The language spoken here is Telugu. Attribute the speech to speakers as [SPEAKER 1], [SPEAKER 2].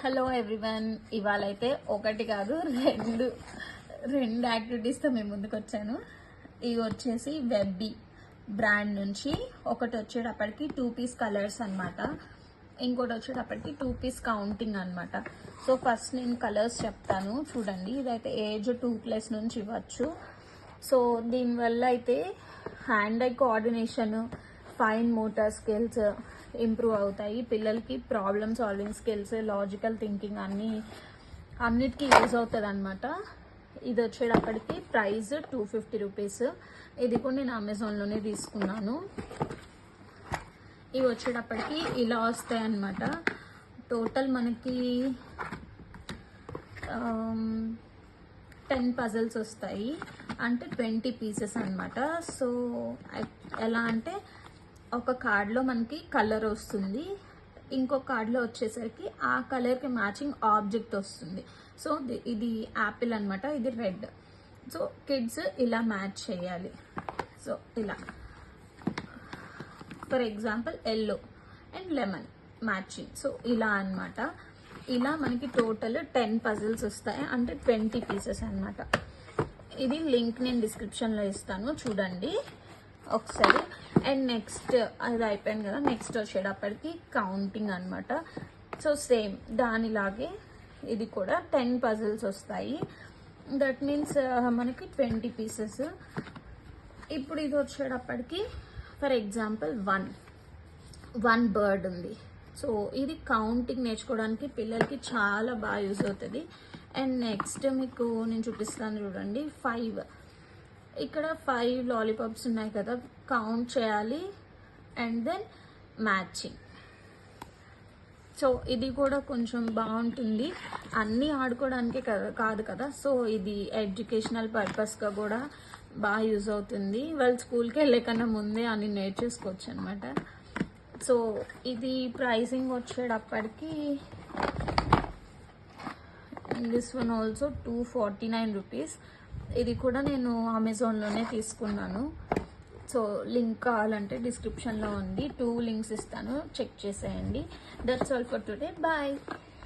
[SPEAKER 1] హలో ఎవ్రీవన్, ఇవాళ అయితే ఒకటి కాదు రెండు యాక్టివిటీస్తో మేము ముందుకు వచ్చాను. ఇవి వచ్చేసి వెబ్బీ బ్రాండ్ నుంచి ఒకటి వచ్చేటప్పటికి 2 పీస్ కలర్స్ అనమాట, ఇంకోటి వచ్చేటప్పటికి 2 పీస్ కౌంటింగ్ అనమాట. సో ఫస్ట్ నేను కలర్స్ చెప్తాను చూడండి. ఇదైతే ఏజ్ 2+ నుంచి ఇవ్వచ్చు. సో దీనివల్ల అయితే hand I coordination, fine motor skills improve అవుతాయి. పిల్లలకి problem solving skills, logical thinking అన్నిటికీ యూజ్ అవుతుంది అనమాట. ఇది వచ్చేటప్పటికి ప్రైస్ 250 రూపీస్. ఇది కూడా నేను అమెజాన్లోనే తీసుకున్నాను. ఇవి వచ్చేటప్పటికి ఇలా వస్తాయి అన్నమాట. టోటల్ మనకి 10 పజల్స్ వస్తాయి, అంటే 20 పీసెస్ అనమాట. సో ఎలా అంటే ఒక కార్డ్లో మనకి కలర్ వస్తుంది, ఇంకో కార్డ్లో వచ్చేసరికి ఆ కలర్కి మ్యాచింగ్ ఆబ్జెక్ట్ వస్తుంది. సో ఇది యాపిల్ అనమాట, ఇది రెడ్. సో కిడ్స్ ఇలా మ్యాచ్ చేయాలి. సో ఇలా for example yellow and lemon matching. So ఇలా అనమాట. ఇలా మనకి టోటల్ 10 పజిల్స్ వస్తాయి, అంటే 20 పీసెస్ అనమాట. ఇది లింక్ నేను డిస్క్రిప్షన్లో ఇస్తాను, చూడండి ఒకసారి. అండ్ నెక్స్ట్ అది అయిపోయింది కదా, నెక్స్ట్ వచ్చేటప్పటికి కౌంటింగ్ అనమాట. సో సేమ్ దానిలాగే ఇది కూడా 10 పజిల్స్ వస్తాయి. దట్ మీన్స్ మనకి 20 పీసెస్. ఇప్పుడు ఇది వచ్చేటప్పటికి ఫర్ ఎగ్జాంపుల్ వన్ బర్డ్ ఉంది. సో ఇది కౌంటింగ్ నేర్చుకోవడానికి పిల్లలకి చాలా బాగా యూజ్ అవుతుంది. అండ్ నెక్స్ట్ మీకు నేను చూపిస్తాను చూడండి. 5 ఇక్కడ 5 లాలీపాప్స్ ఉన్నాయి కదా, కౌంట్ చేయాలి అండ్ దెన్ మ్యాచింగ్. సో ఇది కూడా కొంచెం బాగుంటుంది, అన్నీ ఆడుకోవడానికే కాదు కదా. సో ఇది ఎడ్యుకేషనల్ పర్పస్గా కూడా బాగా యూజ్ అవుతుంది. వాళ్ళు స్కూల్కి వెళ్ళే కన్నా ముందే అన్ని నేర్చేసుకోవచ్చు అనమాట. సో ఇది ప్రైసింగ్ వచ్చేటప్పటికి దిస్ వన్ ఆల్సో 249 రూపీస్. ఇది కూడా నేను అమెజాన్లోనే తీసుకున్నాను. సో లింక్ కావాలంటే డిస్క్రిప్షన్లో ఉంది, 2 లింక్స్ ఇస్తాను, చెక్ చేసేయండి. That's all for today, bye.